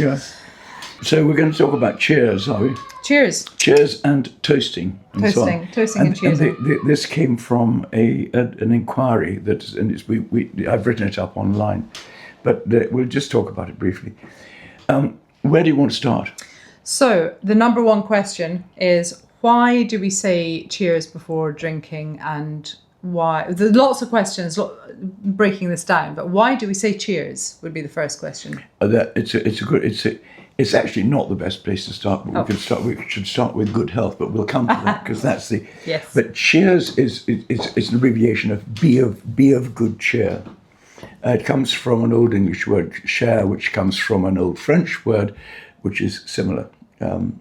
Yeah. So we're going to talk about cheers, are we? Cheers. Cheers and toasting. And so on. Toasting and cheersing. And this came from an inquiry I've written it up online, but we'll just talk about it briefly. Where do you want to start? So the number one question is, why do we say cheers before drinking, and why? There's lots of questions breaking this down, but why do we say cheers would be the first question. It's actually not the best place to start, but we should start with good health, but we'll come to that because that's the... Yes. But cheers is an abbreviation of be of good cheer. It comes from an Old English word, cher, which comes from an Old French word, which is similar. And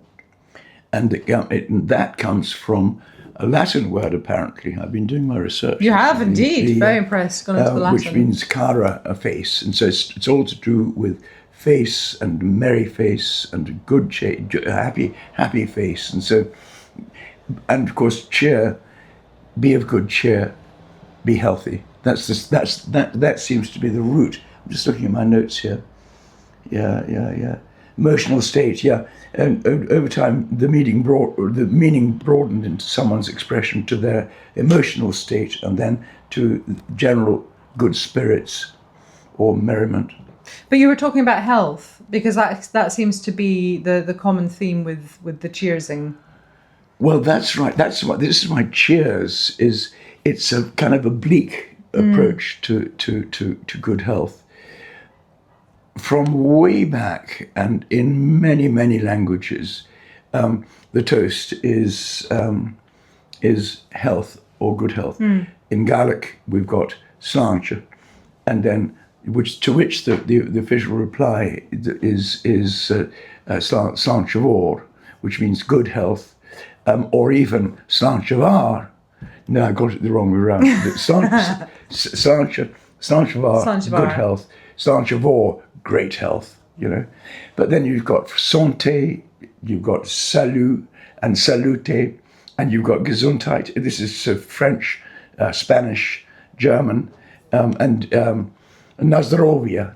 that comes from a Latin word, apparently. I've been doing my research. You have indeed. Very impressed. Gone into the Latin. Which means cara, a face. And so it's all to do with face and merry face and good happy face. And of course, cheer, be of good cheer, be healthy. That seems to be the root. I'm just looking at my notes here. Yeah. Emotional state, yeah. And over time, the meaning broadened into someone's expression to their emotional state, and then to general good spirits or merriment. But you were talking about health, because that seems to be the common theme with the cheersing. Well, that's right. This is why cheers it's a kind of oblique approach to good health. From way back, and in many, many languages, the toast is health or good health. In Gaelic, we've got sláinte, and then to which the official reply is sláinte mhór, which means good health, or even sláinte mhar. No, I got it the wrong way around. Sláinte mhar, good health. Sláinte mhór, great health, But then you've got santé, you've got salut and salute, and you've got gesundheit. This is French, Spanish, German, and nazdrovia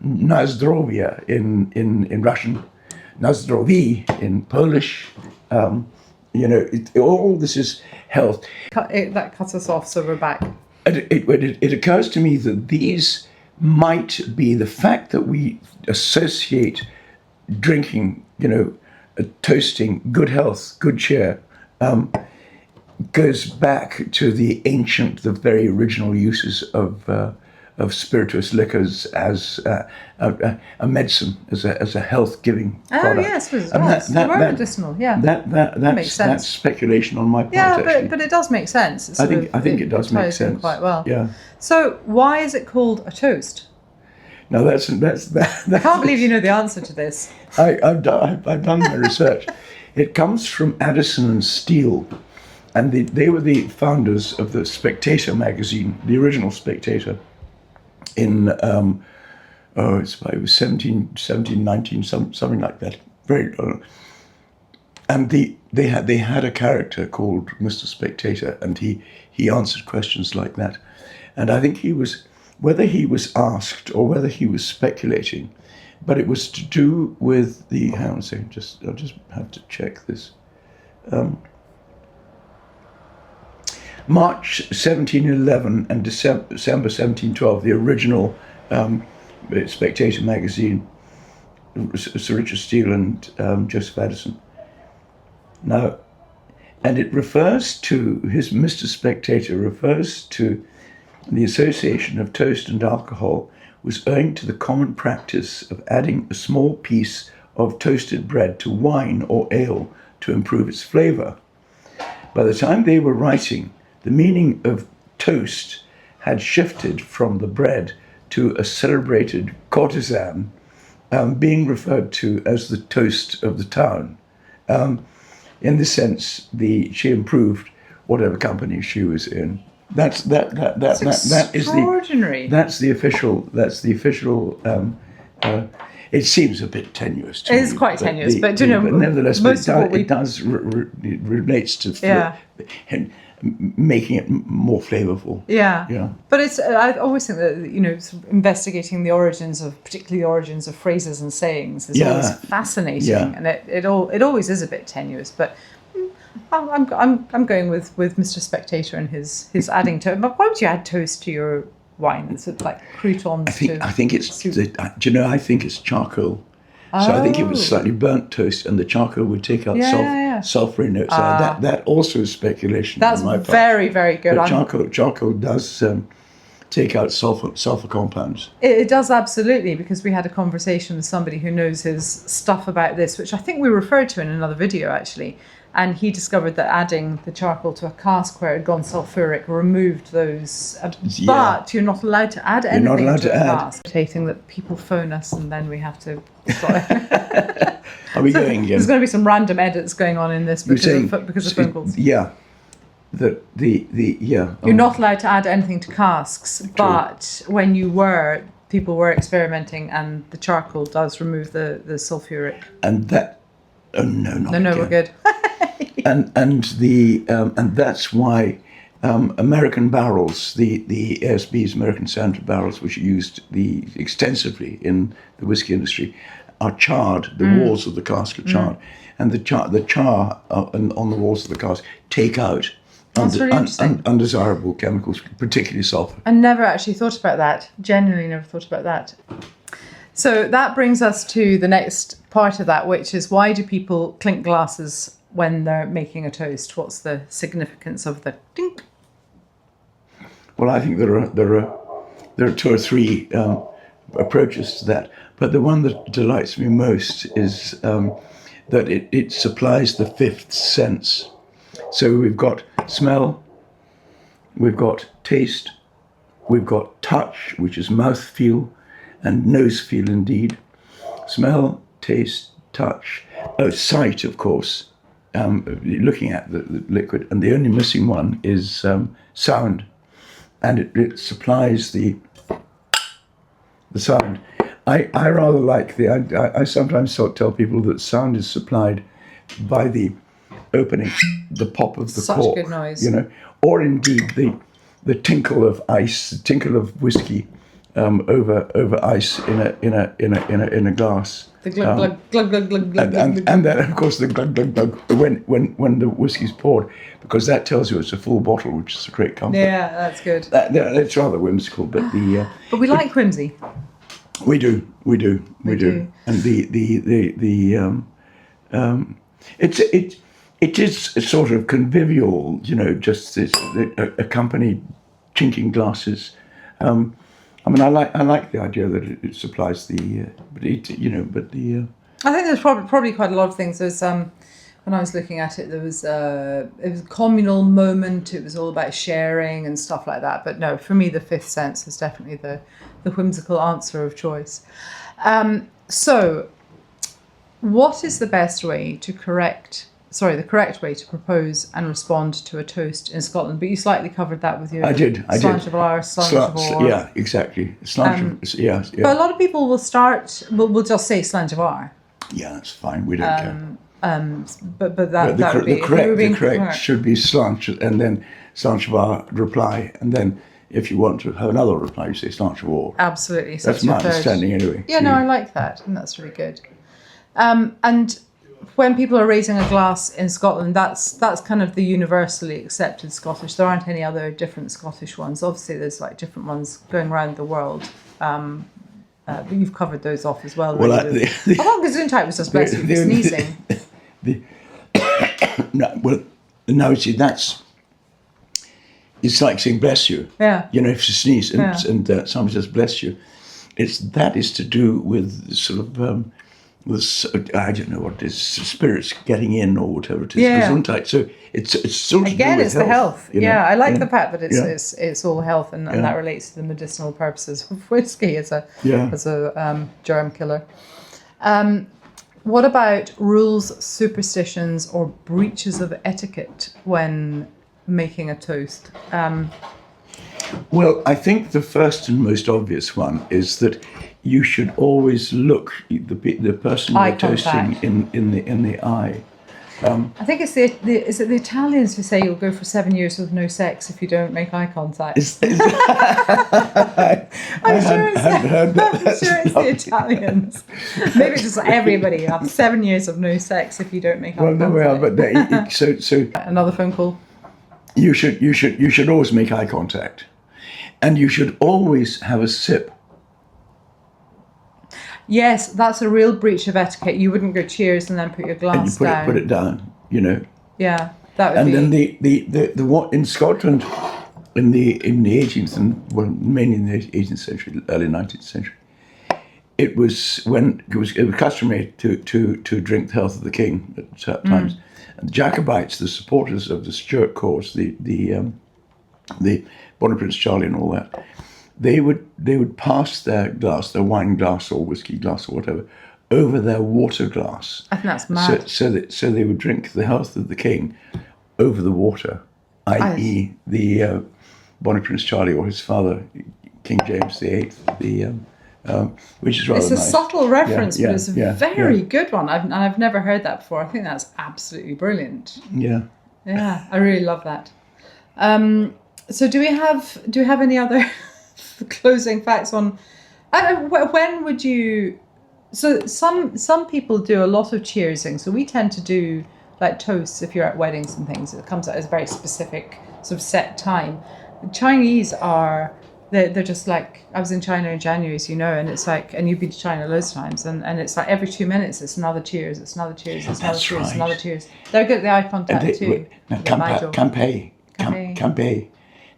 in Russian, nazdroví in Polish. All this is health. That cuts us off, so we're back. It occurs to me that these might be the fact that we associate drinking, toasting, good health, good cheer, goes back to the very original uses of spirituous liquors as a medicine, as a health-giving product. Oh yes, they were medicinal. Yeah, that makes sense. That's speculation on my part. Yeah, but it does make sense. I think it does make sense quite well. Yeah. So why is it called a toast? Now that's I can't believe you know the answer to this. I've done my research. It comes from Addison and Steele, and they were the founders of the Spectator magazine, the original Spectator, in it was 1719, something like that. Very, and they had a character called Mr. Spectator, and he answered questions like that, and I think whether he was asked or whether he was speculating, but it was to do with the. Hang on a second, I'll just have to check this. March 1711 and December 1712, the original Spectator magazine, Sir Richard Steele and Joseph Addison. Now, and it refers to, his Mr. Spectator refers to the association of toast and alcohol was owing to the common practice of adding a small piece of toasted bread to wine or ale to improve its flavour. By the time they were writing, the meaning of toast had shifted from the bread to a celebrated courtesan, being referred to as the toast of the town. In this sense, she improved whatever company she was in. That's extraordinary. That's the official. It seems a bit tenuous to me. It is quite tenuous, but nevertheless, it does relates to. Yeah. making it more flavorful. Yeah. Yeah. But I always think that, sort of investigating particularly the origins of phrases and sayings is always fascinating. Yeah. And it always is a bit tenuous, but I'm going with Mr. Spectator and his adding toast. But why would you add toast to your wine? It's like croutons. I think it's, I think it's charcoal. So I think it was slightly burnt toast, and the charcoal would take out sulfury notes. That also is speculation. That's on my part. very, very good. But charcoal does take out sulfur compounds. It does, absolutely, because we had a conversation with somebody who knows his stuff about this, which I think we referred to in another video actually. And he discovered that adding the charcoal to a cask where it had gone sulfuric removed those. But you're not allowed to add anything to a cask. Stating that people phone us and then we have to. Are we going again? There's going to be some random edits going on in this because of phone calls. Yeah. You're not allowed to add anything to casks, but when people were experimenting, and the charcoal does remove the sulfuric. And that. Oh no, not again. No, we're good. and that's why American barrels, the ASB's American Standard barrels, which are used extensively in the whiskey industry, are charred. The walls of the cask are charred, and the char on the walls of the cask take out undesirable chemicals, particularly sulfur. I never actually thought about that. Genuinely never thought about that. So that brings us to the next part of that, which is, why do people clink glasses when they're making a toast? What's the significance of the clink? Well, I think there are two or three approaches to that, but the one that delights me most is that it supplies the fifth sense. So we've got smell, we've got taste, we've got touch, which is mouth feel, and nose feel indeed. Smell, taste, touch, sight, of course, looking at the liquid, and the only missing one is sound, and it supplies the sound. I rather like I sometimes tell people that sound is supplied by the opening, the pop of the cork. Such good noise. Or indeed the tinkle of ice, the tinkle of whiskey over ice in a glass. The glug glug glug glug glug glug. And then of course the glug glug glug when the whiskey's poured, because that tells you it's a full bottle, which is a great comfort. Yeah, that's good. It's rather whimsical, but but we like whimsy. We do. And it is sort of convivial, just this accompanied chinking glasses. I like the idea that it supplies I think there's probably quite a lot of things. There's when I was looking at it, it was a communal moment. It was all about sharing and stuff like that. But no, for me, the fifth sense is definitely the whimsical answer of choice. So, what is the best way the correct way to propose and respond to a toast in Scotland? But you slightly covered that with your sláinte of Iar, sláinte of Iar. Yeah, exactly. Yeah. But a lot of people will just say sláinte of Iar. Yeah, that's fine. We don't care. But that would be the correct should be sláinte, and then sláinte of Iar reply, and then if you want to have another reply, you say sláinte of Iar. Absolutely. That's my understanding anyway. Yeah, no, I like that, and that's really good. And when people are raising a glass in Scotland, that's kind of the universally accepted Scottish. There aren't any other different Scottish ones. Obviously, there's like different ones going around the world. But you've covered those off as well. I thought Gesundheit was just bless you for sneezing. No, see, it's like saying bless you. Yeah. If you sneeze and somebody says bless you, that is to do with sort of I don't know what it is, spirits getting in or whatever it is. Yeah. Gesundheit. So it's sort of again, it's health, the health. I like the fact that it's all health, and that relates to the medicinal purposes of whiskey as a germ killer. What about rules, superstitions, or breaches of etiquette when making a toast? Well, I think the first and most obvious one is that you should always look the person you're toasting in the eye. I think it's is it the Italians who say you'll go for 7 years with no sex if you don't make eye contact? I'm sure hadn't heard that. I'm sure it's the Italians. Maybe it's just everybody. You have 7 years of no sex if you don't make eye contact. Well, no, but so Another phone call. you should always make eye contact, and you should always have a sip. Yes, that's a real breach of etiquette. You wouldn't go cheers and then put your glass And you down. put it down, you know. Yeah, that would And be. then the what in Scotland in the 18th and well mainly in the 18th century, early 19th century, it was customary to drink the health of the king at certain times. And the Jacobites, the supporters of the Stuart cause, the Bonnie Prince Charlie and all that, they would pass their glass, their wine glass or whiskey glass or whatever, over their water glass. I think that's mad. So they would drink the health of the king over the water, i.e. the Bonnie Prince Charlie or his father, King James VIII, which is rather It's a nice. subtle reference, Yeah, but it's a very good one. I've never heard that before. I think that's absolutely brilliant. Yeah. Yeah, I really love that. So do we have any other closing facts on? When would you? So some people do a lot of cheersing. So we tend to do like toasts if you're at weddings and things. It comes out as a very specific sort of set time. The Chinese are. They're just like, I was in China in January, as you know, and it's like, and you've been to China loads of times, and it's like every 2 minutes it's another cheers, it's another cheers, it's another That's cheers, right. another cheers. They're good at the eye contact too. Now, Get Nigel. Campé.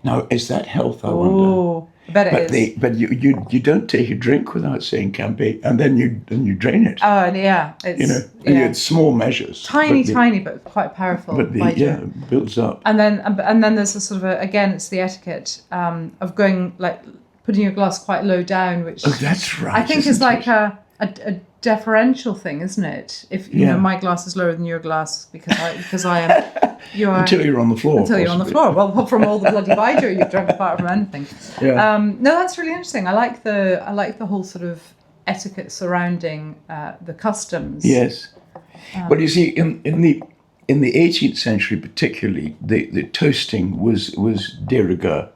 Now, is that health? I wonder. Oh, I bet it is. But you don't take a drink without saying campé, and then you drain it. Oh, and yeah, it's You know, and it's small measures. tiny, but quite powerful. But it builds up. And then there's a sort of again, it's the etiquette of going like putting your glass quite low down, which Oh, that's right. I think is isn't like it? a deferential thing, isn't it? If you know my glass is lower than your glass because I am you are Until you're on the floor. until you're on the possibly. floor. Well, from all the bloody Baijiu you've drunk apart from anything. Yeah. No, that's really interesting. I like the whole sort of etiquette surrounding the customs. Yes. Well, you see, in the 18th century, particularly, the toasting was de rigueur.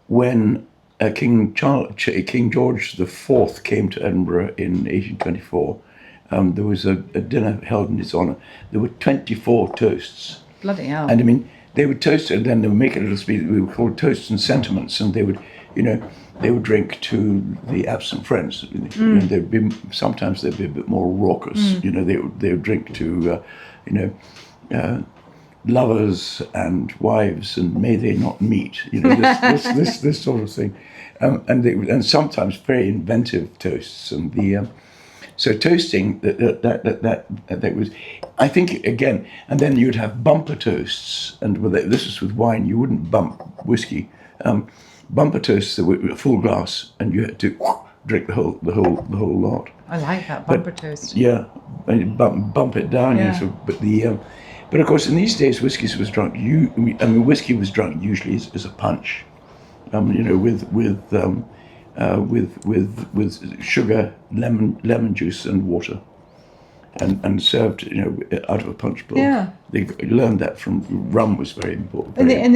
When King George IV came to Edinburgh in 1824, there was a dinner held in his honour. There were 24 toasts. Bloody hell. And I mean, they would toast it and then they would make a little speech. We were called toasts and sentiments, and they would, they would drink to the absent friends. Sometimes they'd be a bit more raucous. They would drink to, lovers and wives, and may they not meet. This sort of thing, and sometimes very inventive toasts. And so toasting that was, I think again, and then you'd have bumper toasts, and this is with wine. You wouldn't bump whiskey. Bumper toasts that were a full glass, and you had to drink the whole lot. I like that bumper toast. Yeah, and you bump it down. Yeah. But of course, in these days, whiskey was drunk. Whiskey was drunk usually as a punch, with sugar, lemon juice, and water, and served out of a punch bowl. Yeah. They learned that from rum was very important. In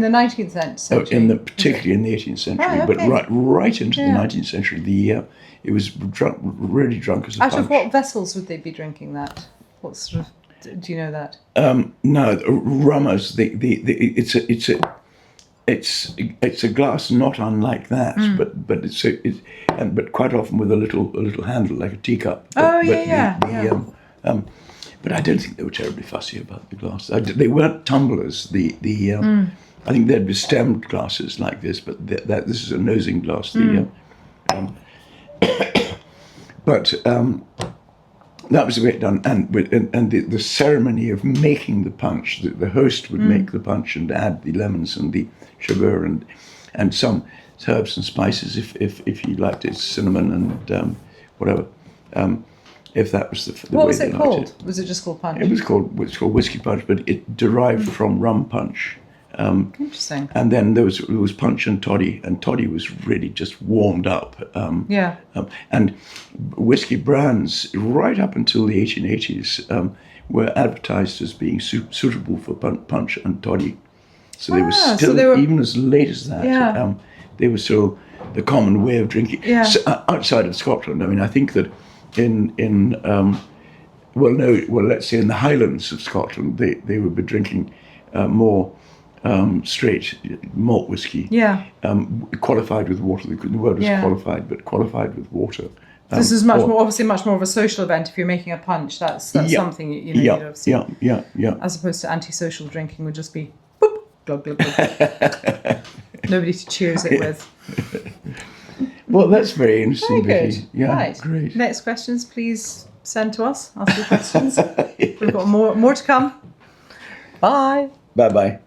the 19th century. Particularly in the 18th century, Oh, okay. but right into the 19th century, it was really drunk as a Out punch. of what vessels would they be drinking that? What sort of? Do you know that? No, rummers. It's a glass not unlike that, but quite often with a little handle like a teacup. But I don't think they were terribly fussy about the glass. They weren't tumblers. I think they'd be stemmed glasses like this, but this is a nosing glass. That was the way it done, and the ceremony of making the punch. The host would make the punch and add the lemons and the sugar and some herbs and spices if he liked it, cinnamon and whatever. If that was the What way was they it liked called? it. Was it just called punch? It was called whiskey punch, but it derived from rum punch, Interesting. And then there was punch and toddy was really just warmed up. And whiskey brands right up until the 1880s were advertised as being suitable for punch and toddy. So they were still, even as late as that, they were still the common way of drinking. So, outside of Scotland, I mean, I think that let's say in the Highlands of Scotland, they would be drinking more straight malt whiskey. Qualified with water. The word was qualified, but qualified with water. This is obviously much more of a social event. If you're making a punch, that's something you'd obviously. As opposed to antisocial drinking would just be boop, glug glug glug. Nobody to cheers it with. Well, that's very interesting, Very Vikki. good. Right. Great. Next questions, please send to us. Ask your questions. We've got more to come. Bye. Bye-bye.